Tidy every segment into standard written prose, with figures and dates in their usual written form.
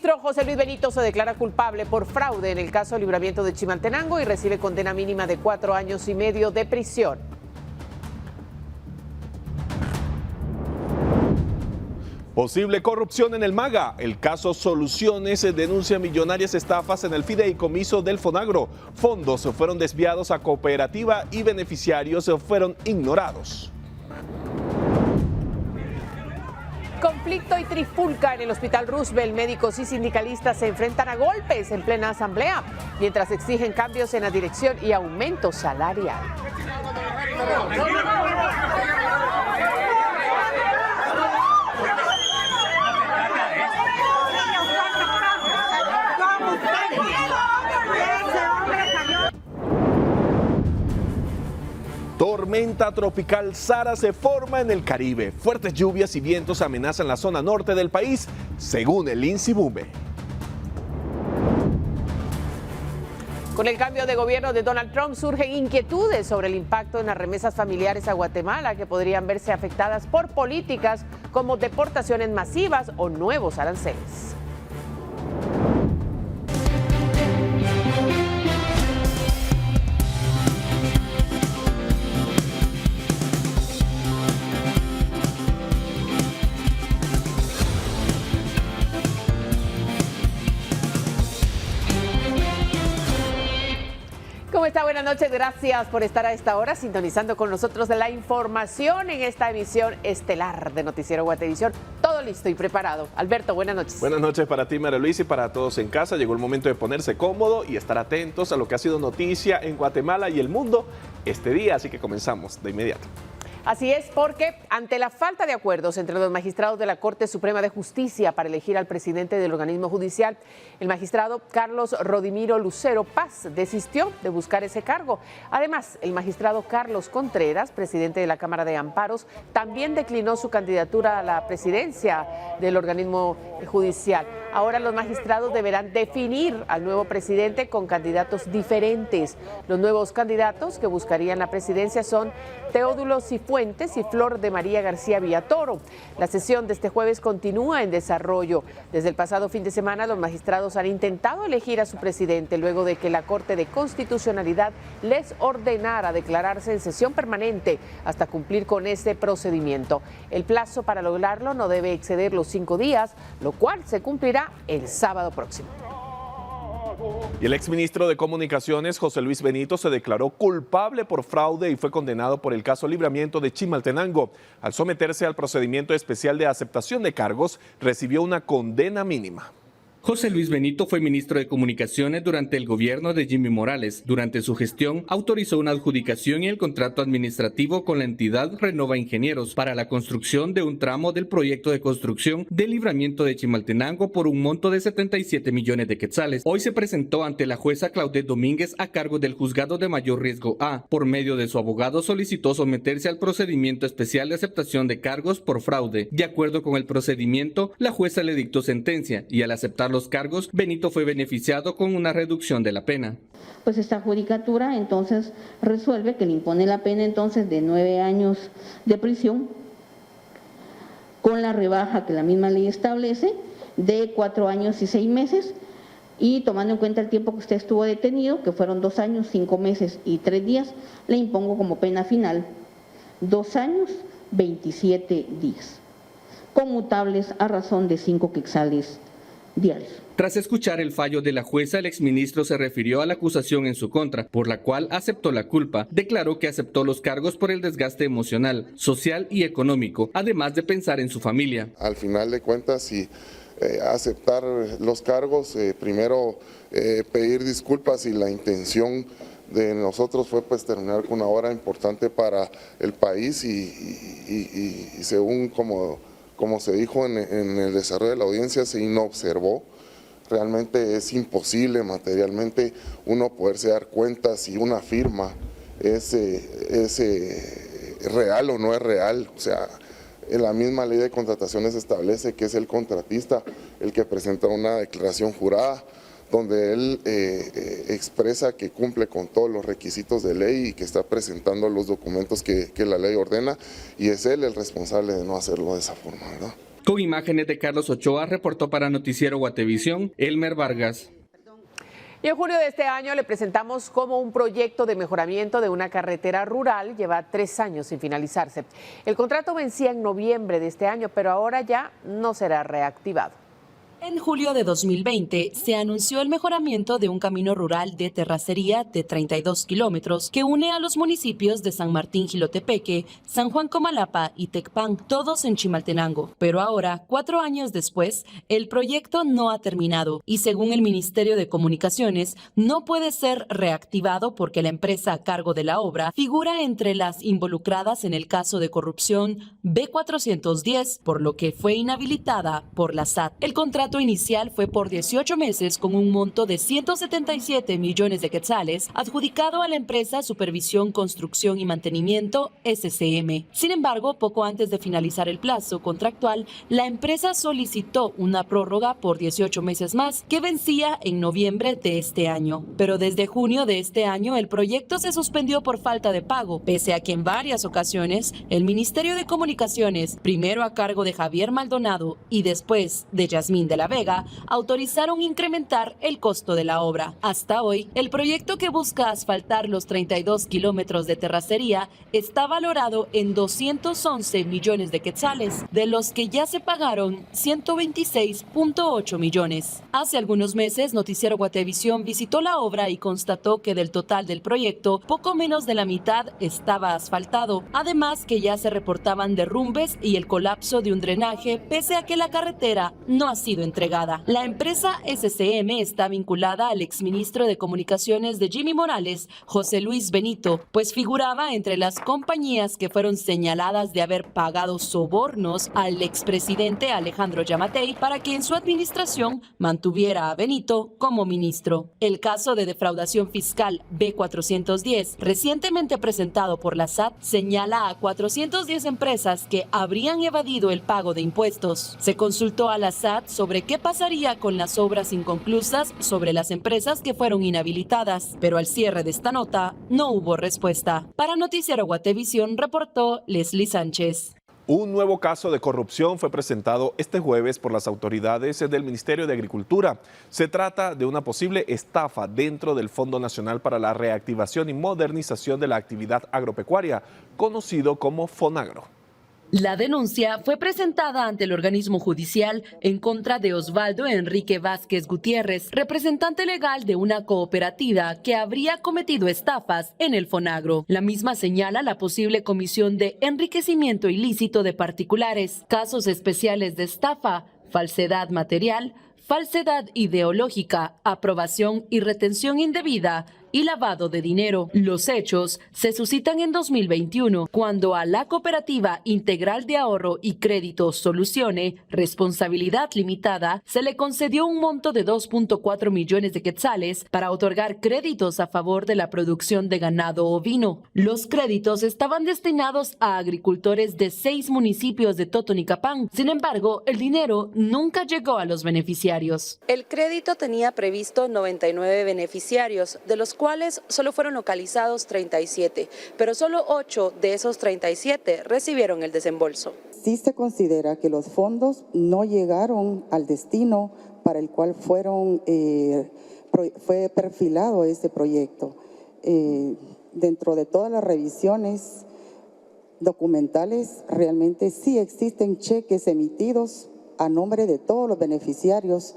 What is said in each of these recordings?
exministro José Luis Benito se declara culpable por fraude en el caso Libramiento de Chimaltenango y recibe condena mínima de 4 años y medio de prisión. Posible corrupción en el MAGA. El caso Soluciones denuncia millonarias estafas en el fideicomiso del Fonagro. Fondos fueron desviados a cooperativa y beneficiarios fueron ignorados. Conflicto y trifulca en el Hospital Roosevelt. Médicos y sindicalistas se enfrentan a golpes en plena asamblea, mientras exigen cambios en la dirección y aumento salarial. Tormenta tropical Sara se forma en el Caribe. Fuertes lluvias y vientos amenazan la zona norte del país, según el INSIBUME. Con el cambio de gobierno de Donald Trump surgen inquietudes sobre el impacto en las remesas familiares a Guatemala, que podrían verse afectadas por políticas como deportaciones masivas o nuevos aranceles. ¿Cómo está? Buenas noches, gracias por estar a esta hora sintonizando con nosotros de la información en esta emisión estelar de Noticiero Guatevisión. Todo listo y preparado. Alberto, buenas noches. Buenas noches para ti, María Luisa, y para todos en casa. Llegó el momento de ponerse cómodo y estar atentos a lo que ha sido noticia en Guatemala y el mundo este día, así que comenzamos de inmediato. Así es, porque ante la falta de acuerdos entre los magistrados de la Corte Suprema de Justicia para elegir al presidente del organismo judicial, el magistrado Carlos Rodimiro Lucero Paz desistió de buscar ese cargo. Además, el magistrado Carlos Contreras, presidente de la Cámara de Amparos, también declinó su candidatura a la presidencia del organismo judicial. Ahora los magistrados deberán definir al nuevo presidente con candidatos diferentes. Los nuevos candidatos que buscarían la presidencia son Teodulo Cifuentes y Flor de María García Villatoro. La sesión de este jueves continúa en desarrollo. Desde el pasado fin de semana, los magistrados han intentado elegir a su presidente luego de que la Corte de Constitucionalidad les ordenara declararse en sesión permanente hasta cumplir con ese procedimiento. El plazo para lograrlo no debe exceder los 5 días, lo cual se cumplirá el sábado próximo. Y el exministro de Comunicaciones, José Luis Benito, se declaró culpable por fraude y fue condenado por el caso Libramiento de Chimaltenango. Al someterse al procedimiento especial de aceptación de cargos, recibió una condena mínima. José Luis Benito fue ministro de Comunicaciones durante el gobierno de Jimmy Morales. Durante su gestión, autorizó una adjudicación y el contrato administrativo con la entidad Renova Ingenieros para la construcción de un tramo del proyecto de construcción del Libramiento de Chimaltenango por un monto de 77 millones de quetzales. Hoy se presentó ante la jueza Claudette Domínguez a cargo del Juzgado de Mayor Riesgo A. Por medio de su abogado solicitó someterse al procedimiento especial de aceptación de cargos por fraude. De acuerdo con el procedimiento, la jueza le dictó sentencia y al aceptar los cargos, Benito fue beneficiado con una reducción de la pena. Pues esta judicatura entonces resuelve que le impone la pena entonces de 9 años de prisión con la rebaja que la misma ley establece de 4 años y 6 meses y tomando en cuenta el tiempo que usted estuvo detenido, que fueron 2 años, 5 meses y 3 días, le impongo como pena final 2 años, 27 días, conmutables a razón de 5 quetzales diarios. Tras escuchar el fallo de la jueza, el exministro se refirió a la acusación en su contra, por la cual aceptó la culpa. Declaró que aceptó los cargos por el desgaste emocional, social y económico, además de pensar en su familia. Al final de cuentas, si aceptar los cargos, primero pedir disculpas, y la intención de nosotros fue pues terminar con una obra importante para el país y según como se dijo en el desarrollo de la audiencia, se inobservó. Realmente es imposible materialmente poderse dar cuenta si una firma es real o no es real. O sea, en la misma ley de contrataciones establece que es el contratista el que presenta una declaración jurada donde él expresa que cumple con todos los requisitos de ley y que está presentando los documentos que la ley ordena, y es él el responsable de no hacerlo de esa forma, ¿verdad? Con imágenes de Carlos Ochoa, reportó para Noticiero Guatevisión, Elmer Vargas. Y en junio de este año le presentamos cómo un proyecto de mejoramiento de una carretera rural lleva 3 años sin finalizarse. El contrato vencía en noviembre de este año, pero ahora ya no será reactivado. En julio de 2020 se anunció el mejoramiento de un camino rural de terracería de 32 kilómetros que une a los municipios de San Martín Jilotepeque, San Juan Comalapa y Tecpan, todos en Chimaltenango. Pero ahora, 4 años después, el proyecto no ha terminado y según el Ministerio de Comunicaciones no puede ser reactivado porque la empresa a cargo de la obra figura entre las involucradas en el caso de corrupción B410, por lo que fue inhabilitada por la SAT. El contrato inicial fue por 18 meses con un monto de 177 millones de quetzales adjudicado a la empresa Supervisión, Construcción y Mantenimiento SCM. Sin embargo, poco antes de finalizar el plazo contractual, la empresa solicitó una prórroga por 18 meses más que vencía en noviembre de este año. Pero desde junio de este año el proyecto se suspendió por falta de pago, pese a que en varias ocasiones el Ministerio de Comunicaciones, primero a cargo de Javier Maldonado y después de Yasmín de la Vega, autorizaron incrementar el costo de la obra. Hasta hoy, el proyecto que busca asfaltar los 32 kilómetros de terracería está valorado en 211 millones de quetzales, de los que ya se pagaron 126.8 millones. Hace algunos meses, Noticiero Guatevisión visitó la obra y constató que del total del proyecto, poco menos de la mitad estaba asfaltado. Además, que ya se reportaban derrumbes y el colapso de un drenaje, pese a que la carretera no ha sido entregada. La empresa SCM está vinculada al exministro de Comunicaciones de Jimmy Morales, José Luis Benito, pues figuraba entre las compañías que fueron señaladas de haber pagado sobornos al expresidente Alejandro Yamatei para que en su administración mantuviera a Benito como ministro. El caso de defraudación fiscal B410, recientemente presentado por la SAT, señala a 410 empresas que habrían evadido el pago de impuestos. Se consultó a la SAT sobre qué pasaría con las obras inconclusas sobre las empresas que fueron inhabilitadas, pero al cierre de esta nota no hubo respuesta. Para Noticiero Guatevisión reportó Leslie Sánchez. Un nuevo caso de corrupción fue presentado este jueves por las autoridades del Ministerio de Agricultura. Se trata de una posible estafa dentro del Fondo Nacional para la Reactivación y Modernización de la Actividad Agropecuaria, conocido como FONAGRO. La denuncia fue presentada ante el organismo judicial en contra de Osvaldo Enrique Vázquez Gutiérrez, representante legal de una cooperativa que habría cometido estafas en el FONAGRO. La misma señala la posible comisión de enriquecimiento ilícito de particulares, casos especiales de estafa, falsedad material, falsedad ideológica, aprobación y retención indebida y lavado de dinero. Los hechos se suscitan en 2021, cuando a la Cooperativa Integral de Ahorro y Crédito Solucione, responsabilidad limitada, se le concedió un monto de 2.4 millones de quetzales para otorgar créditos a favor de la producción de ganado ovino. Los créditos estaban destinados a agricultores de 6 municipios de Totonicapán. Sin embargo, el dinero nunca llegó a los beneficiarios. El crédito tenía previsto 99 beneficiarios, de los cuales solo fueron localizados 37, pero solo 8 de esos 37 recibieron el desembolso. Sí se considera que los fondos no llegaron al destino para el cual fue perfilado este proyecto. Dentro de todas las revisiones documentales, realmente sí existen cheques emitidos a nombre de todos los beneficiarios,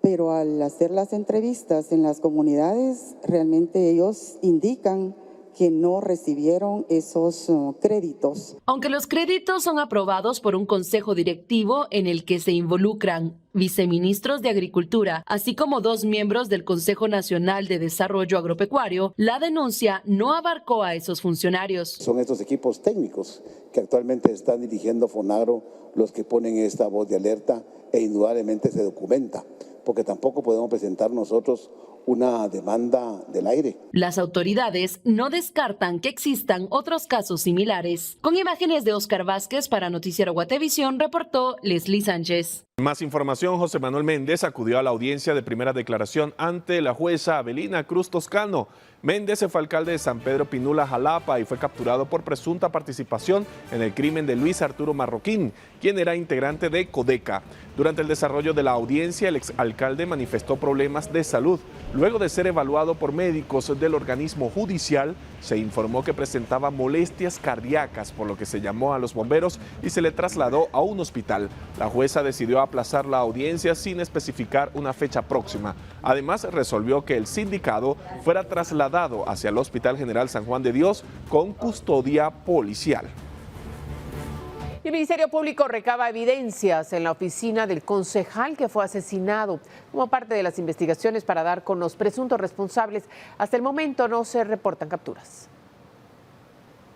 pero al hacer las entrevistas en las comunidades, realmente ellos indican que no recibieron esos créditos. Aunque los créditos son aprobados por un consejo directivo en el que se involucran viceministros de Agricultura, así como 2 miembros del Consejo Nacional de Desarrollo Agropecuario, la denuncia no abarcó a esos funcionarios. Son estos equipos técnicos que actualmente están dirigiendo FONAGRO los que ponen esta voz de alerta e indudablemente se documenta, porque tampoco podemos presentar nosotros una demanda del aire. Las autoridades no descartan que existan otros casos similares. Con imágenes de Oscar Vázquez para Noticiero Guatevisión, reportó Leslie Sánchez. Más información, José Manuel Méndez acudió a la audiencia de primera declaración ante la jueza Abelina Cruz Toscano. Méndez fue alcalde de San Pedro Pinula, Jalapa, y fue capturado por presunta participación en el crimen de Luis Arturo Marroquín, quien era integrante de Codeca. Durante el desarrollo de la audiencia, el exalcalde manifestó problemas de salud. Luego de ser evaluado por médicos del organismo judicial, se informó que presentaba molestias cardíacas, por lo que se llamó a los bomberos y se le trasladó a un hospital. La jueza decidió aplazar la audiencia sin especificar una fecha próxima. Además, resolvió que el sindicado fuera trasladado hacia el Hospital General San Juan de Dios con custodia policial. El Ministerio Público recaba evidencias en la oficina del concejal que fue asesinado como parte de las investigaciones para dar con los presuntos responsables. Hasta el momento no se reportan capturas.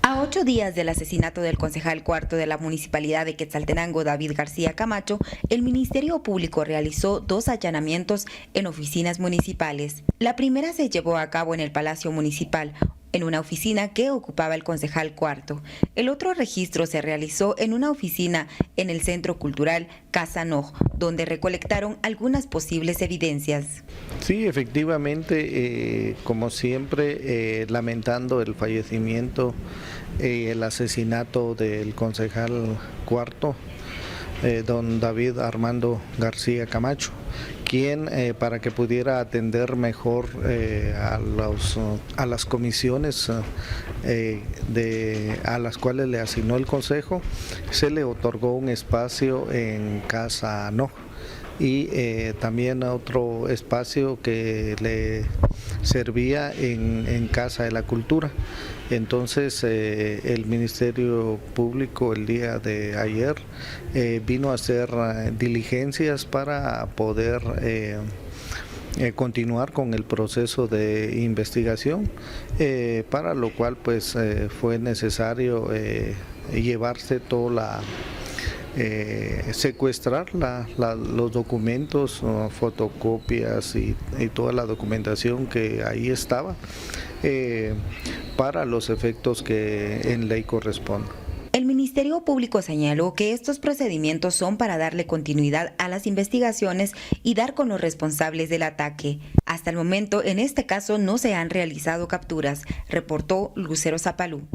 A 8 días del asesinato del concejal cuarto de la municipalidad de Quetzaltenango, David García Camacho, el Ministerio Público realizó 2 allanamientos en oficinas municipales. La primera se llevó a cabo en el Palacio Municipal, en una oficina que ocupaba el concejal cuarto. El otro registro se realizó en una oficina en el Centro Cultural Casa Noj, donde recolectaron algunas posibles evidencias. Sí, efectivamente, como siempre, lamentando el fallecimiento, el asesinato del concejal cuarto, don David Armando García Camacho, quien para que pudiera atender mejor a las comisiones a las cuales le asignó el Consejo, se le otorgó un espacio en Casa No y también otro espacio que le servía en Casa de la Cultura. Entonces el Ministerio Público el día de ayer vino a hacer diligencias para poder continuar con el proceso de investigación, para lo cual pues fue necesario llevarse toda secuestrar los documentos, fotocopias y toda la documentación que ahí estaba, para los efectos que en ley corresponden. El Ministerio Público señaló que estos procedimientos son para darle continuidad a las investigaciones y dar con los responsables del ataque. Hasta el momento, en este caso, no se han realizado capturas, reportó Lucero Zapalú.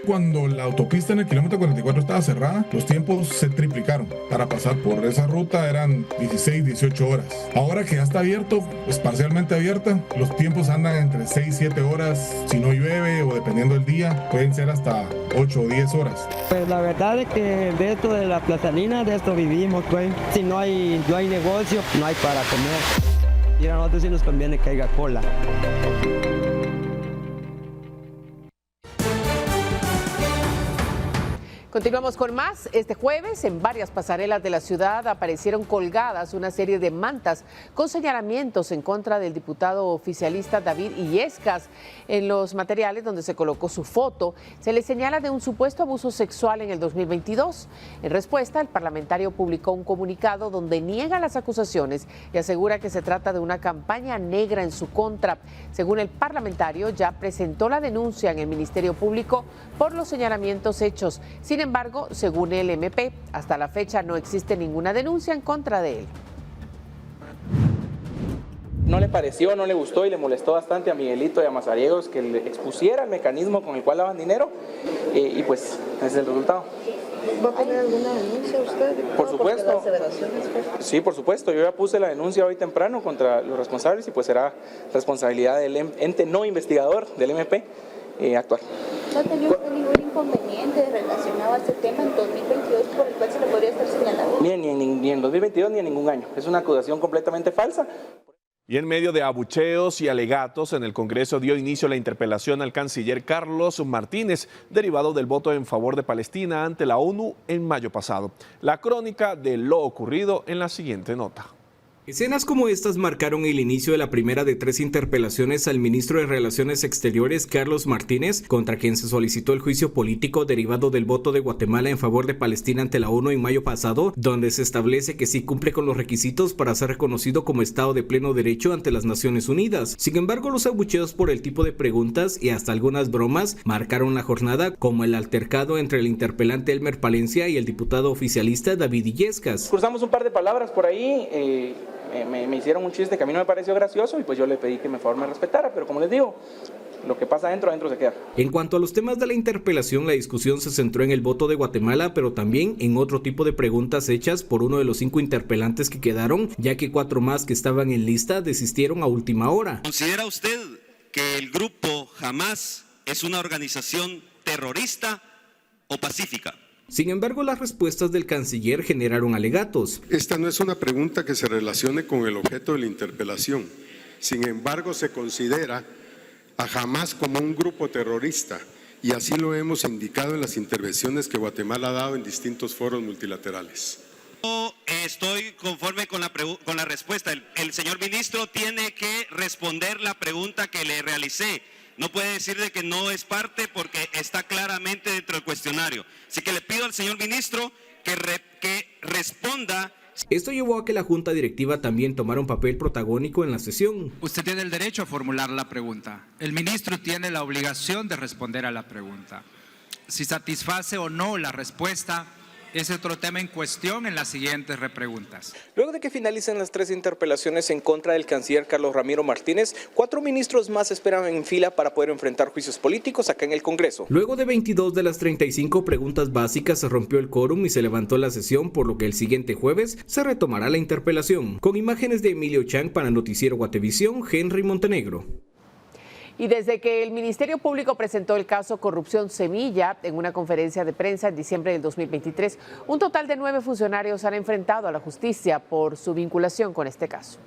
Cuando la autopista en el kilómetro 44 estaba cerrada, los tiempos se triplicaron. Para pasar por esa ruta eran 16, 18 horas. Ahora que ya está abierto, pues parcialmente abierta, los tiempos andan entre 6 y 7 horas. Si no llueve o dependiendo del día, pueden ser hasta 8 o 10 horas. Pues la verdad es que de esto de la plazalina, de esto vivimos, pues. Si no hay negocio, no hay para comer. Y a nosotros sí nos conviene que haya cola. Continuamos con más. Este jueves, en varias pasarelas de la ciudad aparecieron colgadas una serie de mantas con señalamientos en contra del diputado oficialista David Illescas. En los materiales donde se colocó su foto, se le señala de un supuesto abuso sexual en el 2022. En respuesta, el parlamentario publicó un comunicado donde niega las acusaciones y asegura que se trata de una campaña negra en su contra. Según el parlamentario, ya presentó la denuncia en el Ministerio Público por los señalamientos hechos. Sin embargo, según el MP, hasta la fecha no existe ninguna denuncia en contra de él. No le pareció, no le gustó y le molestó bastante a Miguelito y a Mazariegos que le expusiera el mecanismo con el cual lavan dinero y pues ese es el resultado. ¿Va a poner alguna denuncia usted? Por supuesto. Sí, por supuesto. Yo ya puse la denuncia hoy temprano contra los responsables y pues será responsabilidad del ente no investigador del MP actuar. ¿No tenía usted ningún inconveniente relacionado a este tema en 2022 por el cual se le podría estar señalando? Ni en 2022 ni en ningún año. Es una acusación completamente falsa. Y en medio de abucheos y alegatos, en el Congreso dio inicio la interpelación al canciller Carlos Martínez, derivado del voto en favor de Palestina ante la ONU en mayo pasado. La crónica de lo ocurrido en la siguiente nota. Escenas como estas marcaron el inicio de la primera de 3 interpelaciones al ministro de Relaciones Exteriores, Carlos Martínez, contra quien se solicitó el juicio político derivado del voto de Guatemala en favor de Palestina ante la ONU en mayo pasado, donde se establece que sí cumple con los requisitos para ser reconocido como Estado de pleno derecho ante las Naciones Unidas. Sin embargo, los abucheos por el tipo de preguntas y hasta algunas bromas marcaron la jornada, como el altercado entre el interpelante Elmer Palencia y el diputado oficialista David Illescas. Cruzamos un par de palabras por ahí, me hicieron un chiste que a mí no me pareció gracioso y pues yo le pedí que mejor me respetara, pero como les digo, lo que pasa adentro se queda. En cuanto a los temas de la interpelación, la discusión se centró en el voto de Guatemala, pero también en otro tipo de preguntas hechas por uno de los 5 interpelantes que quedaron, ya que 4 más que estaban en lista desistieron a última hora. ¿Considera usted que el grupo Hamas es una organización terrorista o pacífica? Sin embargo, las respuestas del canciller generaron alegatos. Esta no es una pregunta que se relacione con el objeto de la interpelación. Sin embargo, se considera a Hamas como un grupo terrorista y así lo hemos indicado en las intervenciones que Guatemala ha dado en distintos foros multilaterales. Estoy conforme con la respuesta. El señor ministro tiene que responder la pregunta que le realicé. No puede decir de que no es parte porque está claramente dentro del cuestionario. Así que le pido al señor ministro que responda. Esto llevó a que la junta directiva también tomara un papel protagónico en la sesión. Usted tiene el derecho a formular la pregunta. El ministro tiene la obligación de responder a la pregunta. Si satisface o no la respuesta, es otro tema en cuestión en las siguientes repreguntas. Luego de que finalicen las 3 interpelaciones en contra del canciller Carlos Ramiro Martínez, 4 ministros más esperan en fila para poder enfrentar juicios políticos acá en el Congreso. Luego de 22 de las 35 preguntas básicas se rompió el quórum y se levantó la sesión, por lo que el siguiente jueves se retomará la interpelación. Con imágenes de Emilio Chang para Noticiero Guatevisión, Henry Montenegro. Y desde que el Ministerio Público presentó el caso Corrupción Semilla en una conferencia de prensa en diciembre del 2023, un total de 9 funcionarios han enfrentado a la justicia por su vinculación con este caso.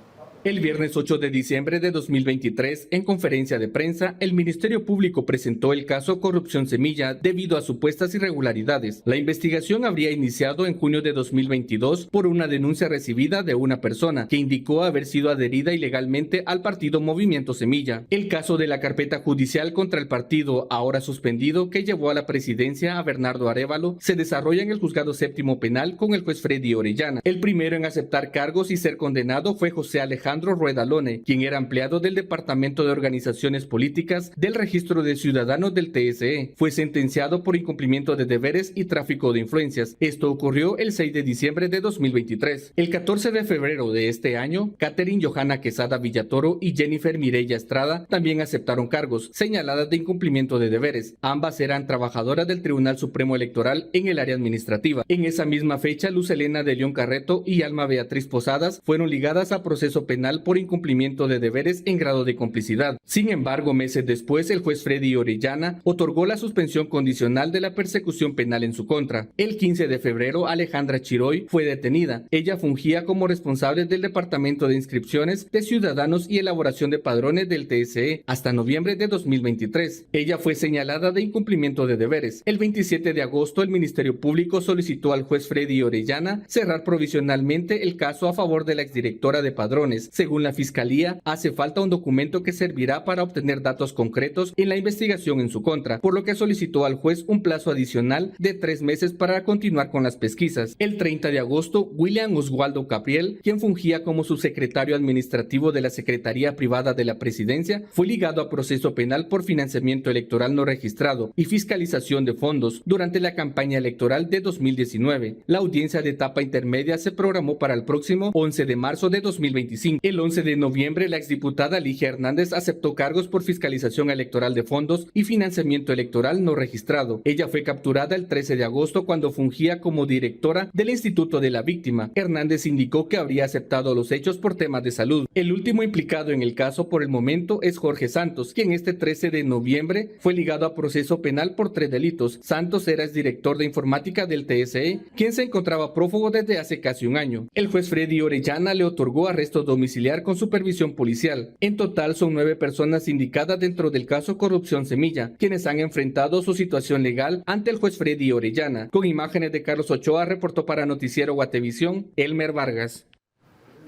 El viernes 8 de diciembre de 2023, en conferencia de prensa, el Ministerio Público presentó el caso Corrupción Semilla debido a supuestas irregularidades. La investigación habría iniciado en junio de 2022 por una denuncia recibida de una persona que indicó haber sido adherida ilegalmente al partido Movimiento Semilla. El caso de la carpeta judicial contra el partido, ahora suspendido, que llevó a la presidencia a Bernardo Arévalo, se desarrolla en el Juzgado Séptimo Penal con el juez Freddy Orellana. El primero en aceptar cargos y ser condenado fue José Alejandro Rueda Lone, quien era empleado del Departamento de Organizaciones Políticas del Registro de Ciudadanos del TSE. Fue sentenciado por incumplimiento de deberes y tráfico de influencias. Esto ocurrió el 6 de diciembre de 2023. El 14 de febrero de este año, Catherine Johanna Quesada Villatoro y Jennifer Mireya Estrada también aceptaron cargos, señaladas de incumplimiento de deberes. Ambas eran trabajadoras del Tribunal Supremo Electoral en el área administrativa. En esa misma fecha, Luz Helena de León Carreto y Alma Beatriz Posadas fueron ligadas a proceso penal por incumplimiento de deberes en grado de complicidad. Sin embargo, meses después, el juez Freddy Orellana otorgó la suspensión condicional de la persecución penal en su contra. El 15 de febrero, Alejandra Chiroy fue detenida. Ella fungía como responsable del Departamento de Inscripciones de Ciudadanos y Elaboración de Padrones del TSE hasta noviembre de 2023. Ella fue señalada de incumplimiento de deberes. El 27 de agosto, el Ministerio Público solicitó al juez Freddy Orellana cerrar provisionalmente el caso a favor de la exdirectora de Padrones. Según la Fiscalía, hace falta un documento que servirá para obtener datos concretos en la investigación en su contra, por lo que solicitó al juez un plazo adicional de 3 meses para continuar con las pesquisas. El 30 de agosto, William Oswaldo Capriel, quien fungía como subsecretario administrativo de la Secretaría Privada de la Presidencia, fue ligado a proceso penal por financiamiento electoral no registrado y fiscalización de fondos durante la campaña electoral de 2019. La audiencia de etapa intermedia se programó para el próximo 11 de marzo de 2025. El 11 de noviembre, la exdiputada Ligia Hernández aceptó cargos por fiscalización electoral de fondos y financiamiento electoral no registrado. Ella fue capturada el 13 de agosto cuando fungía como directora del Instituto de la Víctima. Hernández indicó que habría aceptado los hechos por temas de salud. El último implicado en el caso por el momento es Jorge Santos, quien este 13 de noviembre fue ligado a proceso penal por 3 delitos. Santos era exdirector de informática del TSE, quien se encontraba prófugo desde hace casi un año. El juez Freddy Orellana le otorgó arresto domiciliar con supervisión policial. En total son 9 personas indicadas dentro del caso Corrupción Semilla, quienes han enfrentado su situación legal ante el juez Freddy Orellana. Con imágenes de Carlos Ochoa, reportó para Noticiero Guatevisión, Elmer Vargas.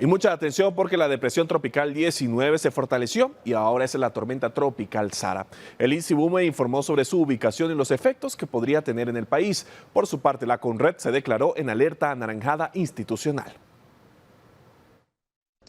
Y mucha atención porque la depresión tropical 19 se fortaleció y ahora es la tormenta tropical Sara. El INSIBUME informó sobre su ubicación y los efectos que podría tener en el país. Por su parte, la CONRED se declaró en alerta anaranjada institucional.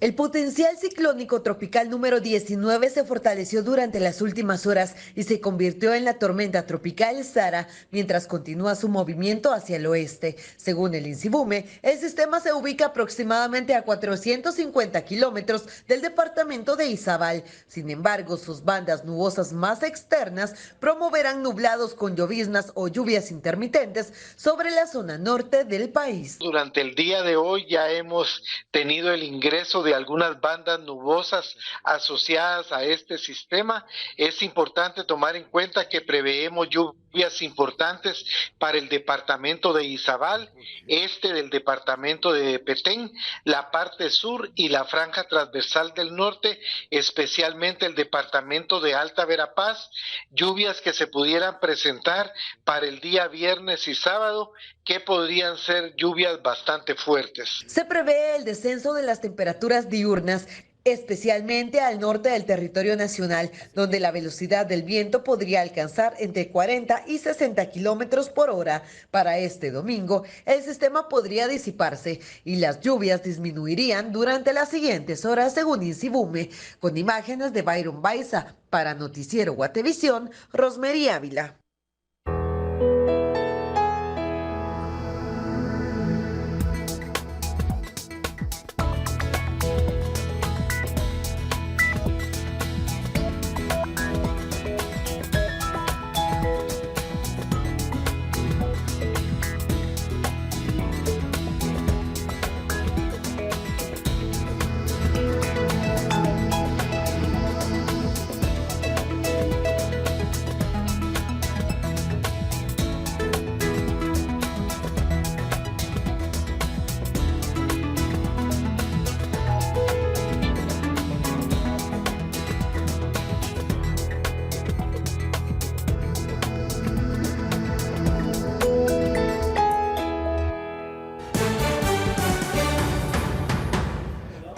El potencial ciclónico tropical número 19 se fortaleció durante las últimas horas y se convirtió en la tormenta tropical Sara mientras continúa su movimiento hacia el oeste. Según el INSIBUME, el sistema se ubica aproximadamente a 450 kilómetros del departamento de Izabal. Sin embargo, sus bandas nubosas más externas promoverán nublados con lloviznas o lluvias intermitentes sobre la zona norte del país. Durante el día de hoy ya hemos tenido el ingreso de algunas bandas nubosas asociadas a este sistema. Es importante tomar en cuenta que preveemos lluvias importantes para el departamento de Izabal, este del departamento de Petén, la parte sur y la franja transversal del norte, especialmente el departamento de Alta Verapaz, lluvias que se pudieran presentar para el día viernes y sábado, que podrían ser lluvias bastante fuertes. Se prevé el descenso de las temperaturas diurnas, especialmente al norte del territorio nacional, donde la velocidad del viento podría alcanzar entre 40 y 60 kilómetros por hora. Para este domingo, el sistema podría disiparse y las lluvias disminuirían durante las siguientes horas, según INSIBUME. Con imágenes de Byron Baiza, para Noticiero Guatevisión, Rosmery Ávila.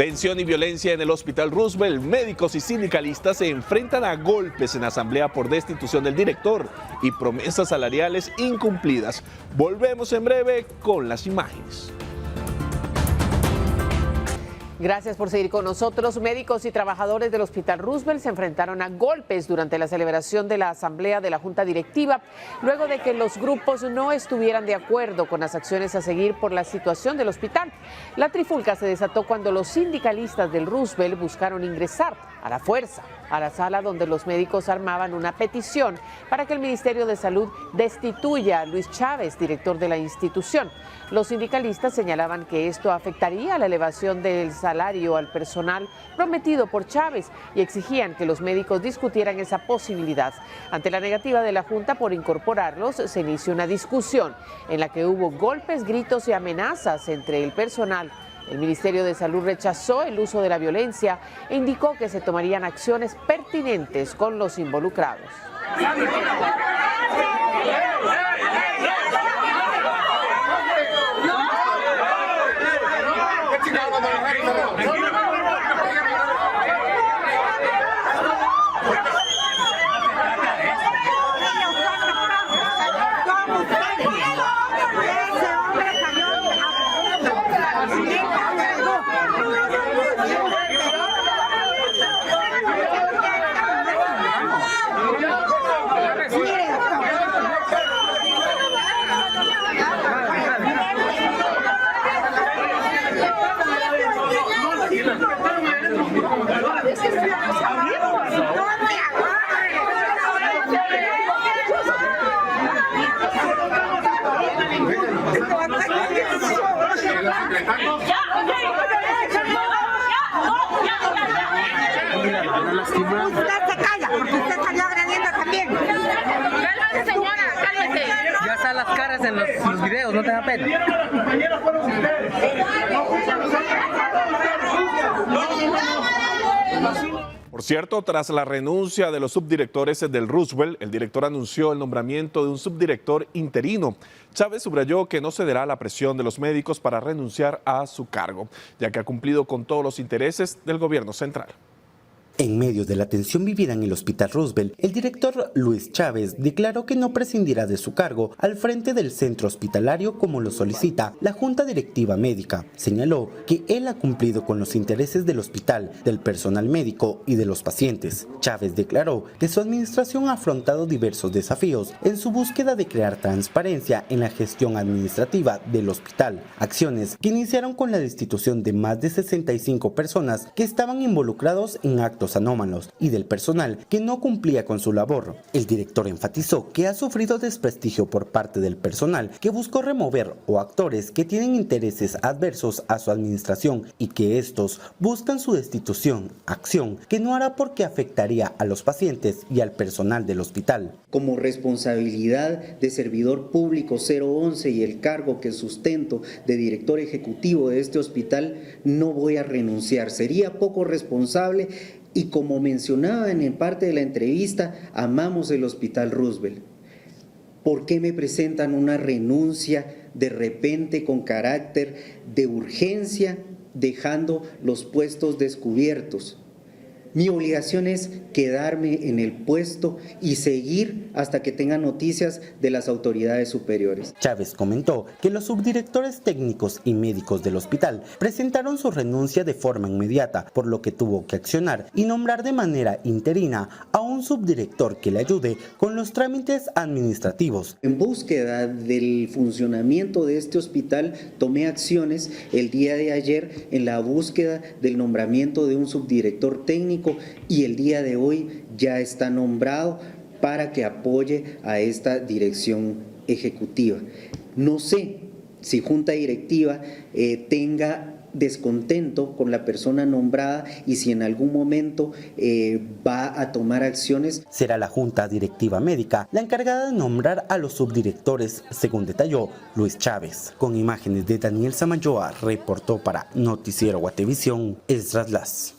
Tensión y violencia en el Hospital Roosevelt. Médicos y sindicalistas se enfrentan a golpes en asamblea por destitución del director y promesas salariales incumplidas. Volvemos en breve con las imágenes. Gracias por seguir con nosotros. Médicos y trabajadores del Hospital Roosevelt se enfrentaron a golpes durante la celebración de la asamblea de la Junta Directiva, luego de que los grupos no estuvieran de acuerdo con las acciones a seguir por la situación del hospital. La trifulca se desató cuando los sindicalistas del Roosevelt buscaron ingresar a la fuerza a la sala donde los médicos armaban una petición para que el Ministerio de Salud destituya a Luis Chávez, director de la institución. Los sindicalistas señalaban que esto afectaría la elevación del salario al personal prometido por Chávez y exigían que los médicos discutieran esa posibilidad. Ante la negativa de la Junta por incorporarlos, se inició una discusión en la que hubo golpes, gritos y amenazas entre el personal. El Ministerio de Salud rechazó el uso de la violencia e indicó que se tomarían acciones pertinentes con los involucrados. Usted se calla, porque usted salió agrediendo también. Cálmate, señora, cálmate. Ya están las caras en los videos, no te da pena. Por Por cierto, tras la renuncia de los subdirectores del Roosevelt, el director anunció el nombramiento de un subdirector interino. Chávez subrayó que no cederá a la presión de los médicos para renunciar a su cargo, ya que ha cumplido con todos los intereses del gobierno central. En medio de la tensión vivida en el Hospital Roosevelt, el director Luis Chávez declaró que no prescindirá de su cargo al frente del centro hospitalario como lo solicita la Junta Directiva Médica. Señaló que él ha cumplido con los intereses del hospital, del personal médico y de los pacientes. Chávez declaró que su administración ha afrontado diversos desafíos en su búsqueda de crear transparencia en la gestión administrativa del hospital, acciones que iniciaron con la destitución de más de 65 personas que estaban involucrados en actos anómalos y del personal que no cumplía con su labor. El director enfatizó que ha sufrido desprestigio por parte del personal que buscó remover o actores que tienen intereses adversos a su administración y que estos buscan su destitución, acción que no hará porque afectaría a los pacientes y al personal del hospital. Como responsabilidad de servidor público 011 y el cargo que sustento de director ejecutivo de este hospital, no voy a renunciar. Sería poco responsable. Y como mencionaba en parte de la entrevista, amamos el Hospital Roosevelt. ¿Por qué me presentan una renuncia de repente con carácter de urgencia, dejando los puestos descubiertos? Mi obligación es quedarme en el puesto y seguir hasta que tenga noticias de las autoridades superiores. Chávez comentó que los subdirectores técnicos y médicos del hospital presentaron su renuncia de forma inmediata, por lo que tuvo que accionar y nombrar de manera interina a un subdirector que le ayude con los trámites administrativos. En búsqueda del funcionamiento de este hospital, tomé acciones el día de ayer en la búsqueda del nombramiento de un subdirector técnico y el día de hoy ya está nombrado para que apoye a esta dirección ejecutiva. No sé si junta directiva tenga descontento con la persona nombrada y si en algún momento va a tomar acciones. Será la Junta Directiva Médica la encargada de nombrar a los subdirectores, según detalló Luis Chávez. Con imágenes de Daniel Samayoa, reportó para Noticiero Guatevisión, Esdras Las.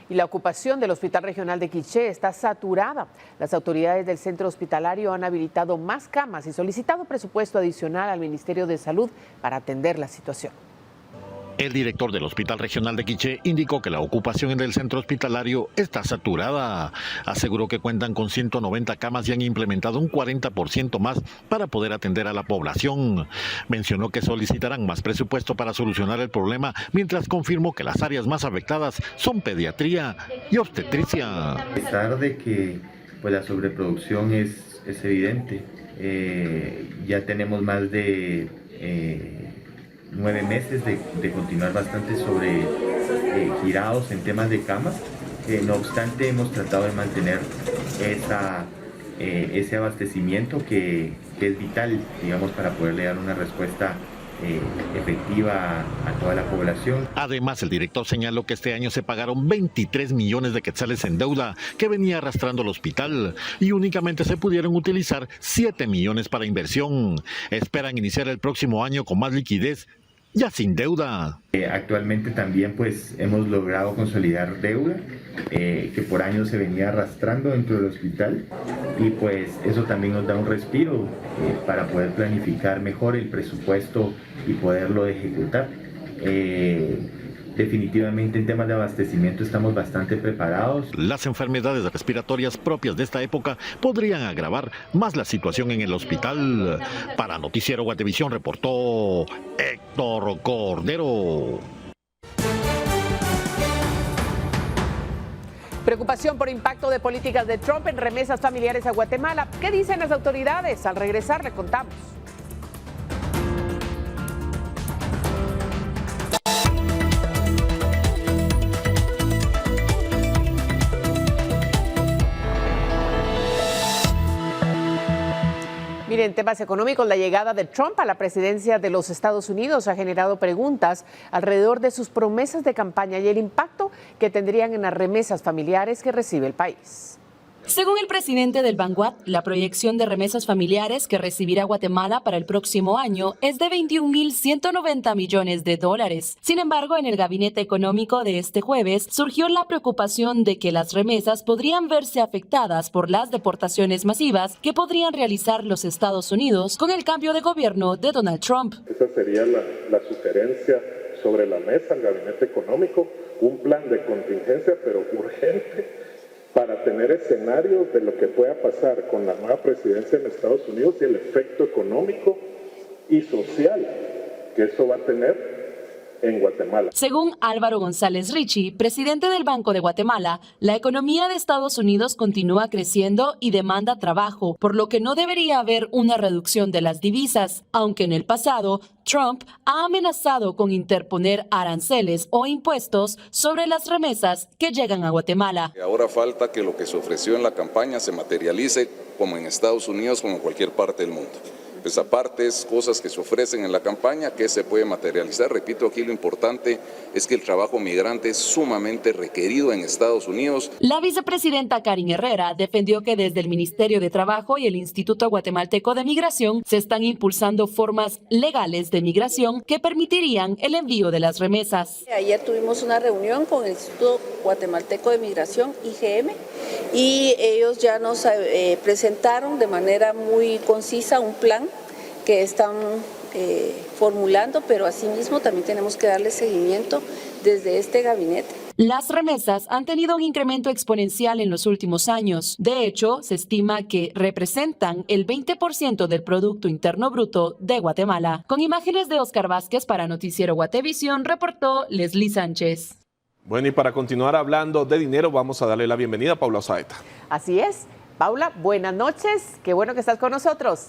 Y la ocupación del Hospital Regional de Quiché está saturada. Las autoridades del centro hospitalario han habilitado más camas y solicitado presupuesto adicional al Ministerio de Salud para atender la situación. El director del Hospital Regional de Quiché indicó que la ocupación en el centro hospitalario está saturada. Aseguró que cuentan con 190 camas y han implementado un 40% más para poder atender a la población. Mencionó que solicitarán más presupuesto para solucionar el problema, mientras confirmó que las áreas más afectadas son pediatría y obstetricia. A pesar de que la sobreproducción es evidente, ya tenemos más de 9 meses de continuar bastante girados en temas de camas. No obstante, hemos tratado de mantener ese abastecimiento que es vital, digamos, para poderle dar una respuesta efectiva a toda la población. Además, el director señaló que este año se pagaron 23 millones de quetzales en deuda que venía arrastrando el hospital y únicamente se pudieron utilizar 7 millones para inversión. Esperan iniciar el próximo año con más liquidez, ya sin deuda. Actualmente también hemos logrado consolidar deuda que por años se venía arrastrando dentro del hospital y eso también nos da un respiro para poder planificar mejor el presupuesto y poderlo ejecutar. Definitivamente en temas de abastecimiento estamos bastante preparados. Las enfermedades respiratorias propias de esta época podrían agravar más la situación en el hospital. Para Noticiero Guatevisión reportó Héctor Cordero. Preocupación por impacto de políticas de Trump en remesas familiares a Guatemala. ¿Qué dicen las autoridades? Al regresar le contamos. Miren, temas económicos, la llegada de Trump a la presidencia de los Estados Unidos ha generado preguntas alrededor de sus promesas de campaña y el impacto que tendrían en las remesas familiares que recibe el país. Según el presidente del Banguat, la proyección de remesas familiares que recibirá Guatemala para el próximo año es de 21.190 millones de dólares. Sin embargo, en el gabinete económico de este jueves surgió la preocupación de que las remesas podrían verse afectadas por las deportaciones masivas que podrían realizar los Estados Unidos con el cambio de gobierno de Donald Trump. Esa sería la sugerencia sobre la mesa al gabinete económico, un plan de contingencia, pero urgente, para tener escenarios de lo que pueda pasar con la nueva presidencia en Estados Unidos y el efecto económico y social que eso va a tener en Guatemala. Según Álvaro González Richie, presidente del Banco de Guatemala, la economía de Estados Unidos continúa creciendo y demanda trabajo, por lo que no debería haber una reducción de las divisas, aunque en el pasado Trump ha amenazado con interponer aranceles o impuestos sobre las remesas que llegan a Guatemala. Ahora falta que lo que se ofreció en la campaña se materialice como en Estados Unidos, como en cualquier parte del mundo. Pues aparte es cosas que se ofrecen en la campaña que se puede materializar. Repito, aquí lo importante es que el trabajo migrante es sumamente requerido en Estados Unidos. La vicepresidenta Karin Herrera defendió que desde el Ministerio de Trabajo y el Instituto Guatemalteco de Migración se están impulsando formas legales de migración que permitirían el envío de las remesas. Ayer tuvimos una reunión con el Instituto Guatemalteco de Migración, IGM, y ellos ya nos presentaron de manera muy concisa un plan que están formulando, pero asimismo también tenemos que darle seguimiento desde este gabinete. Las remesas han tenido un incremento exponencial en los últimos años. De hecho, se estima que representan el 20% del Producto Interno Bruto de Guatemala. Con imágenes de Oscar Vázquez para Noticiero Guatevisión, reportó Leslie Sánchez. Bueno, y para continuar hablando de dinero, vamos a darle la bienvenida a Paula Osaeta. Así es. Paula, buenas noches. Qué bueno que estás con nosotros.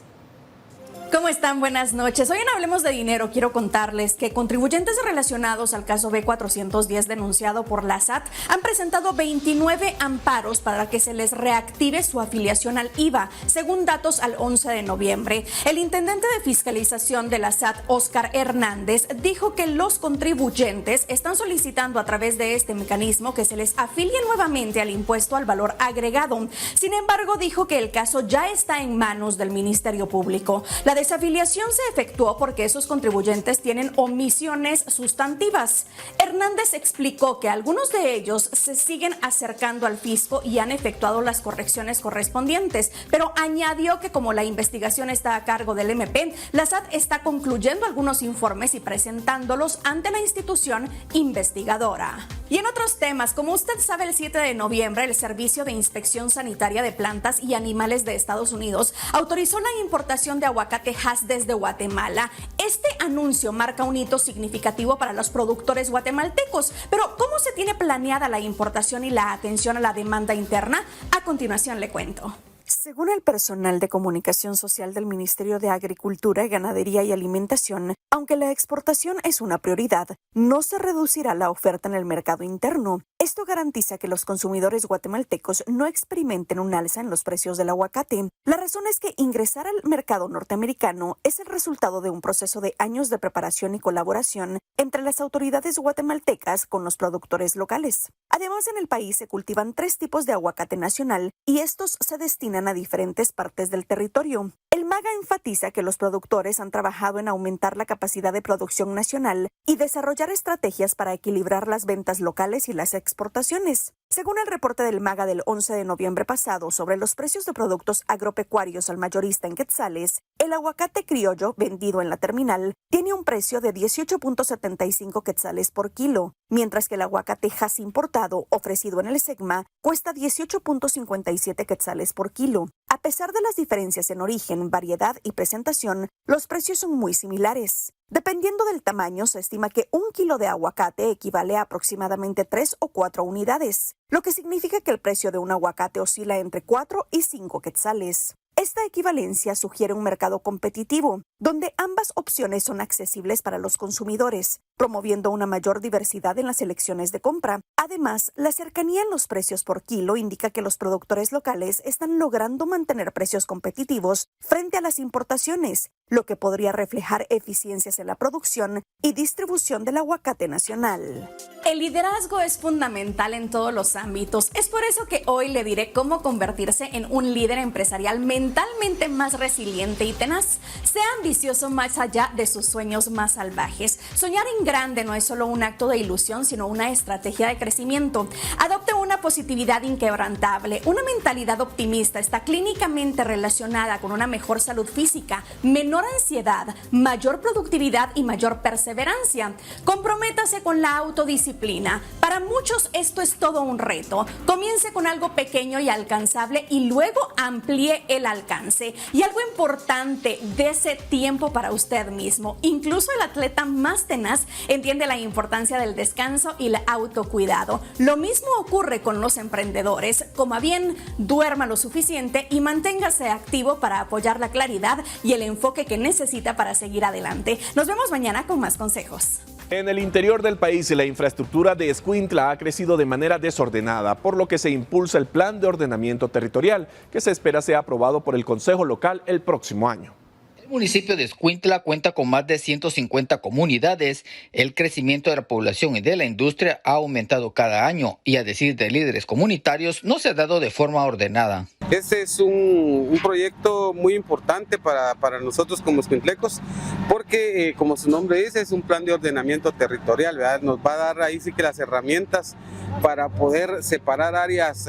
¿Cómo están? Buenas noches. Hoy en Hablemos de Dinero quiero contarles que contribuyentes relacionados al caso B410 denunciado por la SAT han presentado 29 amparos para que se les reactive su afiliación al IVA, según datos al 11 de noviembre. El intendente de fiscalización de la SAT, Óscar Hernández, dijo que los contribuyentes están solicitando a través de este mecanismo que se les afilie nuevamente al impuesto al valor agregado. Sin embargo, dijo que el caso ya está en manos del Ministerio Público. La desafiliación se efectuó porque esos contribuyentes tienen omisiones sustantivas. Hernández explicó que algunos de ellos se siguen acercando al fisco y han efectuado las correcciones correspondientes, pero añadió que como la investigación está a cargo del MP, la SAT está concluyendo algunos informes y presentándolos ante la institución investigadora. Y en otros temas, como usted sabe, el 7 de noviembre el Servicio de Inspección Sanitaria de Plantas y Animales de Estados Unidos autorizó la importación de aguacate Hass desde Guatemala. Este anuncio marca un hito significativo para los productores guatemaltecos, pero ¿cómo se tiene planeada la importación y la atención a la demanda interna? A continuación le cuento. Según el personal de comunicación social del Ministerio de Agricultura, Ganadería y Alimentación, aunque la exportación es una prioridad, no se reducirá la oferta en el mercado interno. Esto garantiza que los consumidores guatemaltecos no experimenten un alza en los precios del aguacate. La razón es que ingresar al mercado norteamericano es el resultado de un proceso de años de preparación y colaboración entre las autoridades guatemaltecas con los productores locales. Además, en el país se cultivan 3 tipos de aguacate nacional y estos se destinan a diferentes partes del territorio. El MAGA enfatiza que los productores han trabajado en aumentar la capacidad de producción nacional y desarrollar estrategias para equilibrar las ventas locales y las exportaciones. Según el reporte del MAGA del 11 de noviembre pasado sobre los precios de productos agropecuarios al mayorista en quetzales, el aguacate criollo vendido en la terminal tiene un precio de 18.75 quetzales por kilo, mientras que el aguacate Hass importado ofrecido en el SEGMA cuesta 18.57 quetzales por kilo. A pesar de las diferencias en origen, variedad y presentación, los precios son muy similares. Dependiendo del tamaño, se estima que 1 kilo de aguacate equivale a aproximadamente 3 o 4 unidades, lo que significa que el precio de un aguacate oscila entre 4 y 5 quetzales. Esta equivalencia sugiere un mercado competitivo, donde ambas opciones son accesibles para los consumidores, promoviendo una mayor diversidad en las elecciones de compra. Además, la cercanía en los precios por kilo indica que los productores locales están logrando mantener precios competitivos frente a las importaciones, lo que podría reflejar eficiencias en la producción y distribución del aguacate nacional. El liderazgo es fundamental en todos los ámbitos. Es por eso que hoy le diré cómo convertirse en un líder empresarial mentalmente más resiliente y tenaz. Sea ambicioso más allá de sus sueños más salvajes. Soñar en grande no es solo un acto de ilusión, sino una estrategia de crecimiento. Adopte una positividad inquebrantable. Una mentalidad optimista está clínicamente relacionada con una mejor salud física, menor ansiedad, mayor productividad y mayor perseverancia. Comprométase con la autodisciplina. Para muchos esto es todo un reto. Comience con algo pequeño y alcanzable y luego amplíe el alcance. Y algo importante, dése tiempo para usted mismo. Incluso el atleta más tenaz entiende la importancia del descanso y el autocuidado. Lo mismo ocurre con los emprendedores. Coma bien, duerma lo suficiente y manténgase activo para apoyar la claridad y el enfoque que necesita para seguir adelante. Nos vemos mañana con más consejos. En el interior del país, la infraestructura de Escuintla ha crecido de manera desordenada, por lo que se impulsa el plan de ordenamiento territorial, que se espera sea aprobado por el Consejo Local el próximo año. El municipio de Escuintla cuenta con más de 150 comunidades. El crecimiento de la población y de la industria ha aumentado cada año y, a decir de líderes comunitarios, no se ha dado de forma ordenada. Este es un proyecto muy importante para nosotros como escuintlecos, porque como su nombre dice, es un plan de ordenamiento territorial, ¿verdad? Nos va a dar ahí sí que las herramientas para poder separar áreas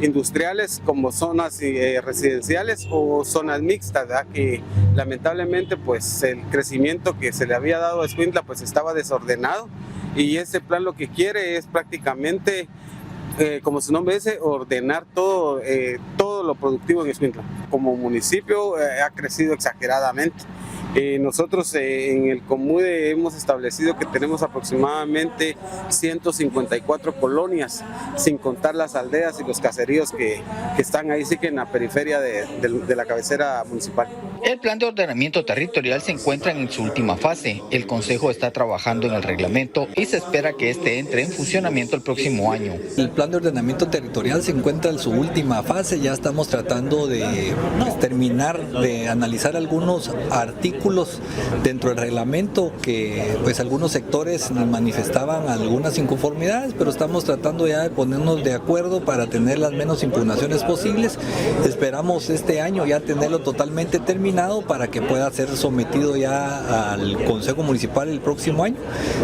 industriales como zonas residenciales o zonas mixtas, ¿verdad? Que lamentablemente pues el crecimiento que se le había dado a Escuintla pues estaba desordenado, y este plan lo que quiere es prácticamente, como su nombre dice, ordenar todo lo productivo en Escuintla. Como municipio ha crecido exageradamente. Nosotros en el Comude hemos establecido que tenemos aproximadamente 154 colonias, sin contar las aldeas y los caseríos que están ahí sí que en la periferia de la cabecera municipal. El plan de ordenamiento territorial se encuentra en su última fase. El Consejo está trabajando en el reglamento y se espera que este entre en funcionamiento el próximo año. El plan de ordenamiento territorial se encuentra en su última fase. Ya estamos tratando de terminar de analizar algunos artículos dentro del reglamento que pues algunos sectores manifestaban algunas inconformidades, pero estamos tratando ya de ponernos de acuerdo para tener las menos impugnaciones posibles. Esperamos este año ya tenerlo totalmente terminado para que pueda ser sometido ya al Consejo Municipal el próximo año,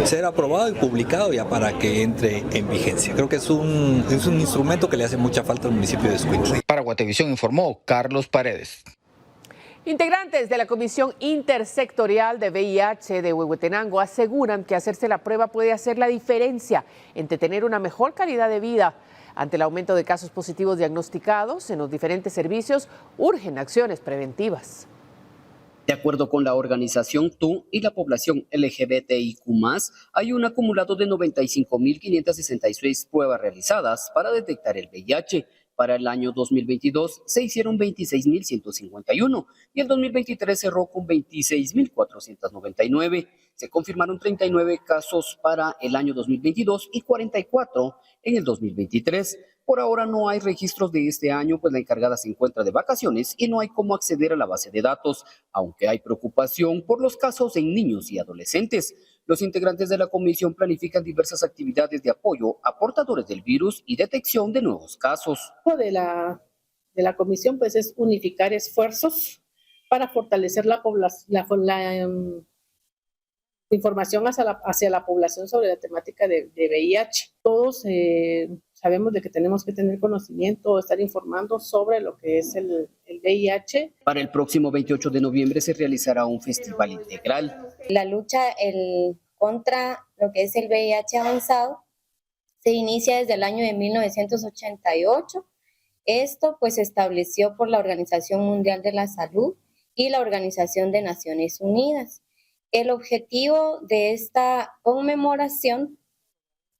ser aprobado y publicado ya para que entre en vigencia. Creo que es un instrumento que le hace mucha falta al municipio de Escuintla. Para Guatevisión informó Carlos Paredes. Integrantes de la Comisión Intersectorial de VIH de Huehuetenango aseguran que hacerse la prueba puede hacer la diferencia entre tener una mejor calidad de vida. Ante el aumento de casos positivos diagnosticados en los diferentes servicios, urgen acciones preventivas. De acuerdo con la organización TU y la población LGBTIQ+, hay un acumulado de 95.566 pruebas realizadas para detectar el VIH. Para el año 2022 se hicieron 26.151 y el 2023 cerró con 26.499. Se confirmaron 39 casos para el año 2022 y 44 en el 2023. Por ahora no hay registros de este año, pues la encargada se encuentra de vacaciones y no hay cómo acceder a la base de datos, aunque hay preocupación por los casos en niños y adolescentes. Los integrantes de la comisión planifican diversas actividades de apoyo a portadores del virus y detección de nuevos casos. De la comisión pues es unificar esfuerzos para fortalecer la información hacia la población sobre la temática de VIH. Todos sabemos de que tenemos que tener conocimiento, estar informando sobre lo que es el VIH. Para el próximo 28 de noviembre se realizará un festival integral. La lucha contra lo que es el VIH avanzado se inicia desde el año de 1988. Esto pues se estableció por la Organización Mundial de la Salud y la Organización de Naciones Unidas. El objetivo de esta conmemoración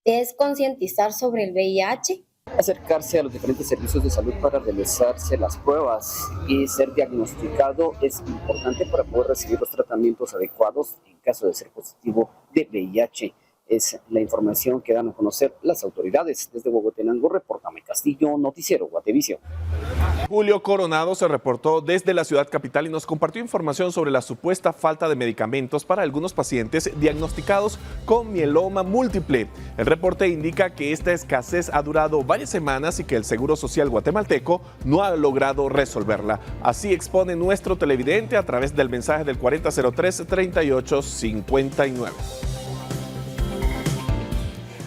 es concientizar sobre el VIH. Acercarse a los diferentes servicios de salud para realizarse las pruebas y ser diagnosticado es importante para poder recibir los tratamientos adecuados en caso de ser positivo de VIH. Es la información que dan a conocer las autoridades. Desde Huehuetenango, reporta May Castillo, Noticiero Guatevisión. Julio Coronado se reportó desde la ciudad capital y nos compartió información sobre la supuesta falta de medicamentos para algunos pacientes diagnosticados con mieloma múltiple. El reporte indica que esta escasez ha durado varias semanas y que el Seguro Social guatemalteco no ha logrado resolverla. Así expone nuestro televidente a través del mensaje del 4003-3859.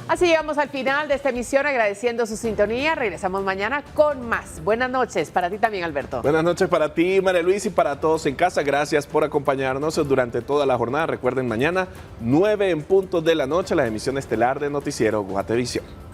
Así llegamos al final de esta emisión, agradeciendo su sintonía. Regresamos mañana con más. Buenas noches para ti también, Alberto. Buenas noches para ti, María Luis, y para todos en casa. Gracias por acompañarnos durante toda la jornada. Recuerden, mañana 9 en punto de la noche, la emisión estelar de Noticiero Guatevisión.